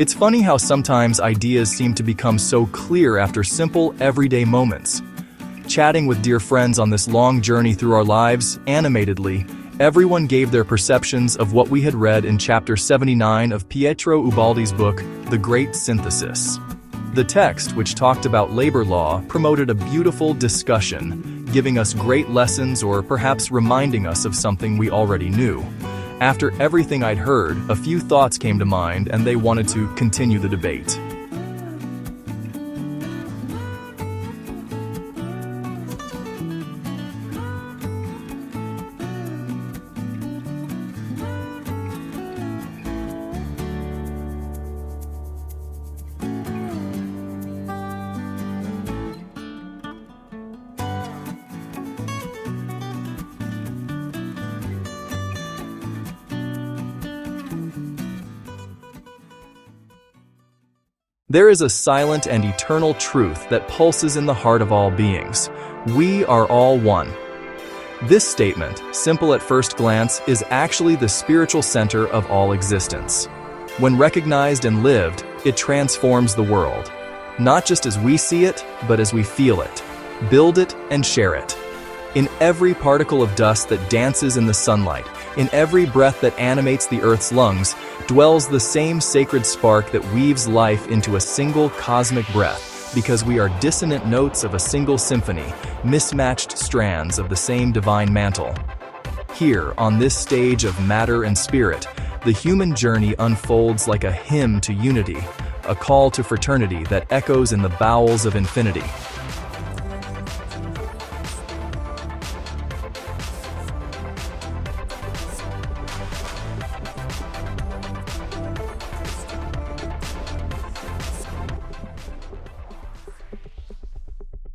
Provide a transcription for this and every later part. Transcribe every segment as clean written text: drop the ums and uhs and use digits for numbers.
It's funny how sometimes ideas seem to become so clear after simple, everyday moments. Chatting with dear friends on this long journey through our lives, animatedly, everyone gave their perceptions of what we had read in chapter 79 of Pietro Ubaldi's book, The Great Synthesis. The text, which talked about labor law, promoted a beautiful discussion, giving us great lessons or perhaps reminding us of something we already knew. After everything I'd heard, a few thoughts came to mind and they wanted to continue the debate. There is a silent and eternal truth that pulses in the heart of all beings. We are all one. This statement, simple at first glance, is actually the spiritual center of all existence. When recognized and lived, it transforms the world. Not just as we see it, but as we feel it, build it, and share it. In every particle of dust that dances in the sunlight, in every breath that animates the earth's lungs, dwells the same sacred spark that weaves life into a single cosmic breath, because we are dissonant notes of a single symphony, mismatched strands of the same divine mantle. Here, on this stage of matter and spirit, the human journey unfolds like a hymn to unity, a call to fraternity that echoes in the bowels of infinity.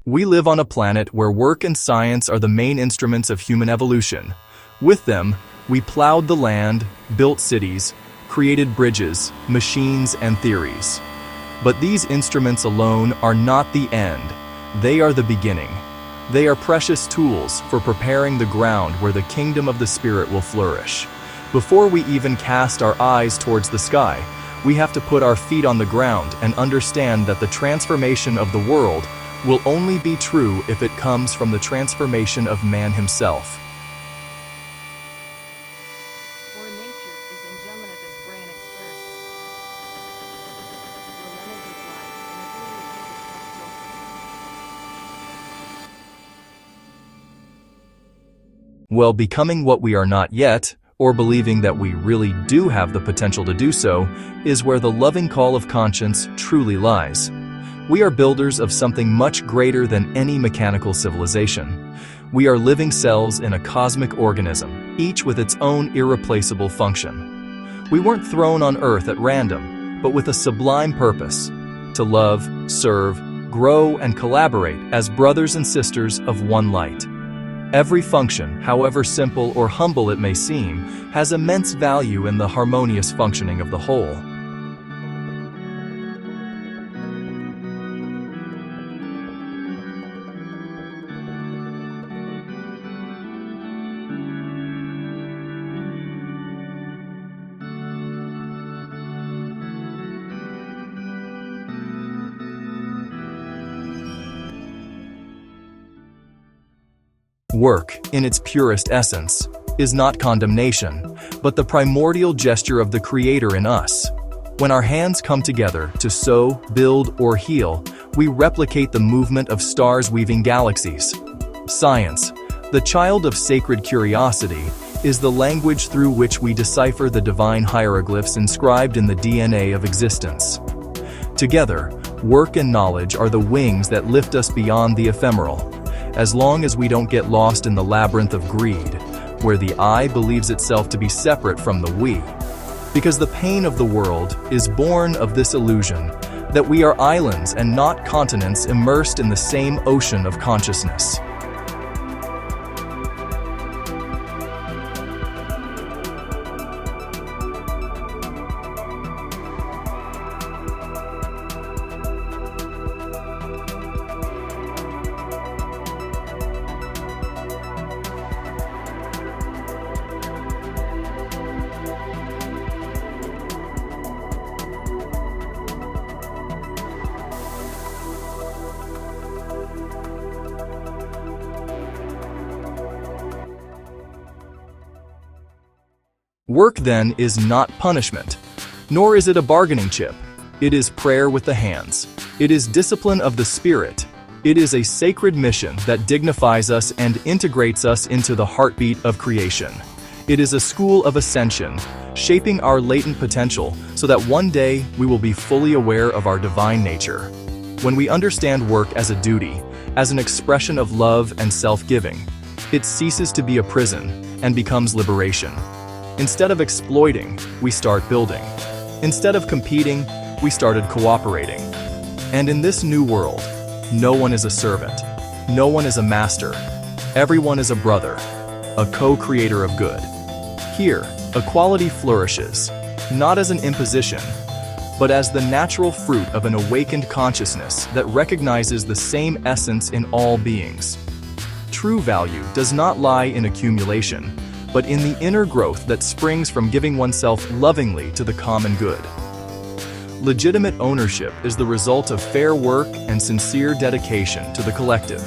We live on a planet where work and science are the main instruments of human evolution. With them, we plowed the land, built cities, created bridges, machines, and theories. But these instruments alone are not the end. They are the beginning. They are precious tools for preparing the ground where the kingdom of the Spirit will flourish. Before we even cast our eyes towards the sky, we have to put our feet on the ground and understand that the transformation of the world will only be true if it comes from the transformation of man himself. For nature is engemina this brain express. Relented with life Well, becoming what we are not yet, or believing that we really do have the potential to do so, is where the loving call of conscience truly lies. We are builders of something much greater than any mechanical civilization. We are living cells in a cosmic organism, each with its own irreplaceable function. We weren't thrown on Earth at random, but with a sublime purpose: to love, serve, grow, and collaborate as brothers and sisters of one light. Every function, however simple or humble it may seem, has immense value in the harmonious functioning of the whole. Work, in its purest essence, is not condemnation, but the primordial gesture of the Creator in us. When our hands come together to sew, build, or heal, we replicate the movement of stars weaving galaxies. Science, the child of sacred curiosity, is the language through which we decipher the divine hieroglyphs inscribed in the DNA of existence. Together, work and knowledge are the wings that lift us beyond the ephemeral, as long as we don't get lost in the labyrinth of greed, where the I believes itself to be separate from the we. Because the pain of the world is born of this illusion that we are islands and not continents immersed in the same ocean of consciousness. Work, then, is not punishment, nor is it a bargaining chip. It is prayer with the hands. It is discipline of the spirit. It is a sacred mission that dignifies us and integrates us into the heartbeat of creation. It is a school of ascension, shaping our latent potential so that one day we will be fully aware of our divine nature. When we understand work as a duty, as an expression of love and self-giving, it ceases to be a prison and becomes liberation. Instead of exploiting, we start building. Instead of competing, we started cooperating. And in this new world, no one is a servant. No one is a master. Everyone is a brother, a co-creator of good. Here, equality flourishes, not as an imposition, but as the natural fruit of an awakened consciousness that recognizes the same essence in all beings. True value does not lie in accumulation, but in the inner growth that springs from giving oneself lovingly to the common good. Legitimate ownership is the result of fair work and sincere dedication to the collective.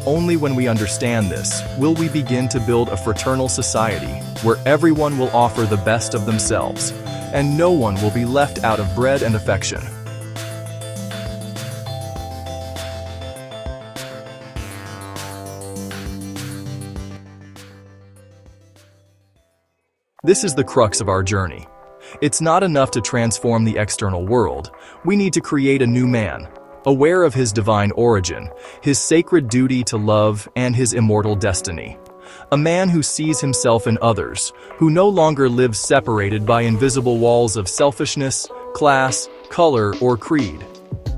Only when we understand this will we begin to build a fraternal society where everyone will offer the best of themselves, and no one will be left out of bread and affection. This is the crux of our journey. It's not enough to transform the external world. We need to create a new man, aware of his divine origin, his sacred duty to love, and his immortal destiny. A man who sees himself in others, who no longer lives separated by invisible walls of selfishness, class, color, or creed.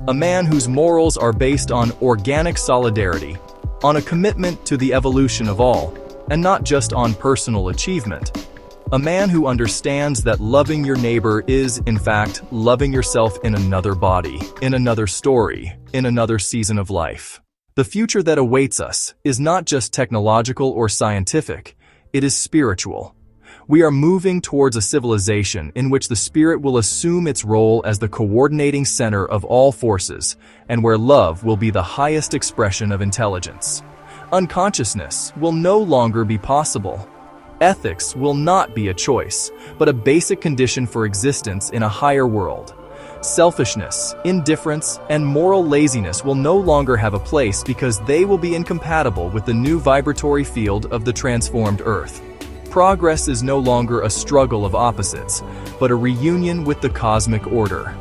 A man whose morals are based on organic solidarity, on a commitment to the evolution of all, and not just on personal achievement. A man who understands that loving your neighbor is, in fact, loving yourself in another body, in another story, in another season of life. The future that awaits us is not just technological or scientific, it is spiritual. We are moving towards a civilization in which the spirit will assume its role as the coordinating center of all forces, and where love will be the highest expression of intelligence. Unconsciousness will no longer be possible. Ethics will not be a choice, but a basic condition for existence in a higher world. Selfishness, indifference, and moral laziness will no longer have a place because they will be incompatible with the new vibratory field of the transformed earth. Progress is no longer a struggle of opposites, but a reunion with the cosmic order.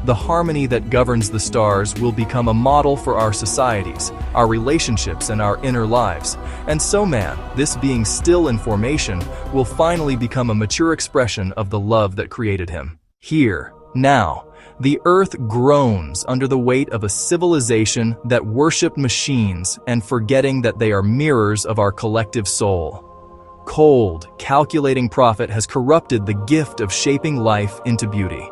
The harmony that governs the stars will become a model for our societies, our relationships, and our inner lives. And so man, this being still in formation, will finally become a mature expression of the love that created him. Here, now, the earth groans under the weight of a civilization that worshiped machines and forgetting that they are mirrors of our collective soul. Cold, calculating profit has corrupted the gift of shaping life into beauty.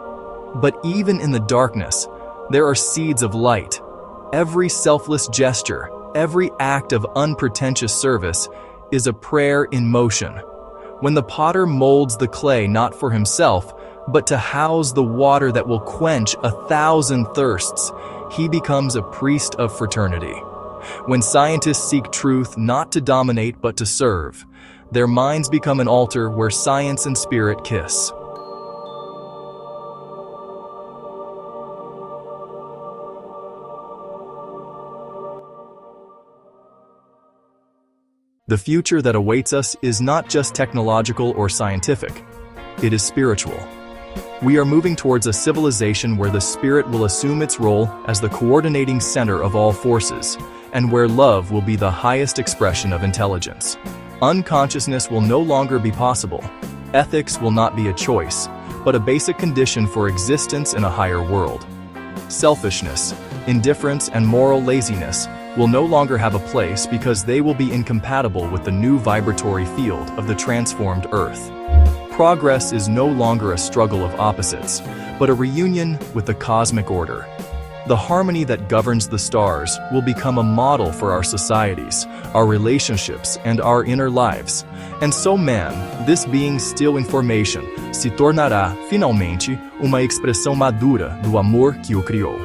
But even in the darkness, there are seeds of light. Every selfless gesture, every act of unpretentious service is a prayer in motion. When the potter molds the clay not for himself, but to house the water that will quench 1,000 thirsts, he becomes a priest of fraternity. When scientists seek truth not to dominate but to serve, their minds become an altar where science and spirit kiss. The future that awaits us is not just technological or scientific, it is spiritual. We are moving towards a civilization where the spirit will assume its role as the coordinating center of all forces, and where love will be the highest expression of intelligence. Unconsciousness will no longer be possible. Ethics will not be a choice, but a basic condition for existence in a higher world. Selfishness, indifference, and moral laziness will no longer have a place because they will be incompatible with the new vibratory field of the transformed earth. Progress is no longer a struggle of opposites, but a reunion with the cosmic order. The harmony that governs the stars will become a model for our societies, our relationships, and our inner lives. And so man, this being still in formation, se tornará, finalmente, uma expressão madura do amor que o criou.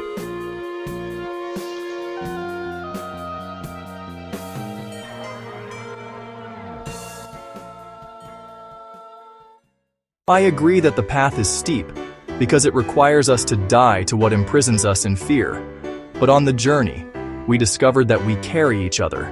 I agree that the path is steep, because it requires us to die to what imprisons us in fear. But on the journey, we discovered that we carry each other.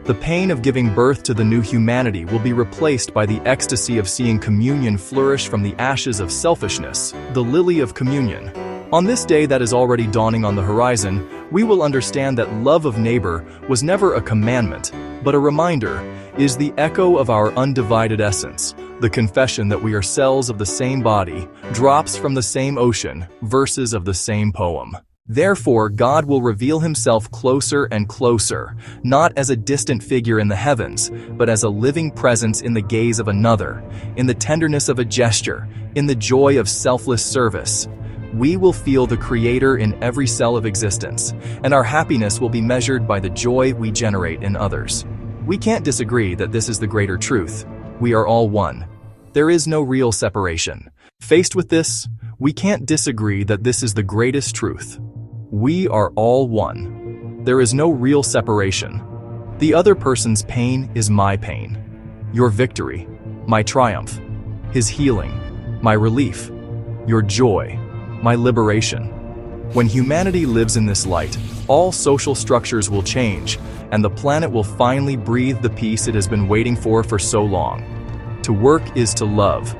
The pain of giving birth to the new humanity will be replaced by the ecstasy of seeing communion flourish from the ashes of selfishness, the lily of communion. On this day that is already dawning on the horizon, we will understand that love of neighbor was never a commandment, but a reminder, is the echo of our undivided essence, the confession that we are cells of the same body, drops from the same ocean, verses of the same poem. Therefore, God will reveal himself closer and closer, not as a distant figure in the heavens, but as a living presence in the gaze of another, in the tenderness of a gesture, in the joy of selfless service. We will feel the Creator in every cell of existence, and our happiness will be measured by the joy we generate in others. We can't disagree that this is the greater truth. We are all one. There is no real separation. Faced with this, we can't disagree that this is the greatest truth. We are all one. There is no real separation. The other person's pain is my pain. Your victory, my triumph. His healing, my relief. Your joy, my liberation. When humanity lives in this light, all social structures will change, and the planet will finally breathe the peace it has been waiting for so long. To work is to love.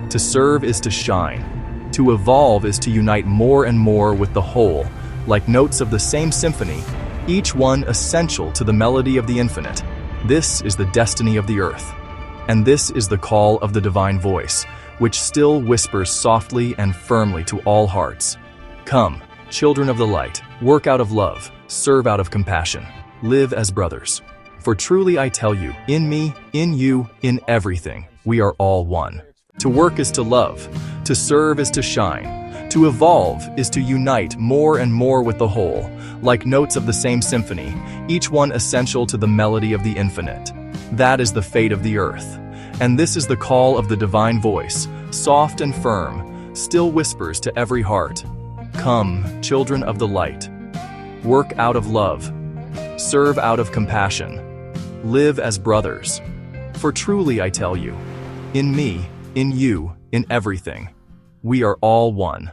To serve is to shine. To evolve is to unite more and more with the whole, like notes of the same symphony, each one essential to the melody of the infinite. This is the destiny of the earth. And this is the call of the divine voice, which still whispers softly and firmly to all hearts. Come, children of the light, work out of love, serve out of compassion, live as brothers. For truly I tell you, in me, in you, in everything, we are all one. To work is to love, to serve is to shine, to evolve is to unite more and more with the whole, like notes of the same symphony, each one essential to the melody of the infinite. That is the fate of the earth. And this is the call of the divine voice, soft and firm, still whispers to every heart. Come, children of the light. Work out of love. Serve out of compassion. Live as brothers. For truly I tell you, in me, in you, in everything, we are all one.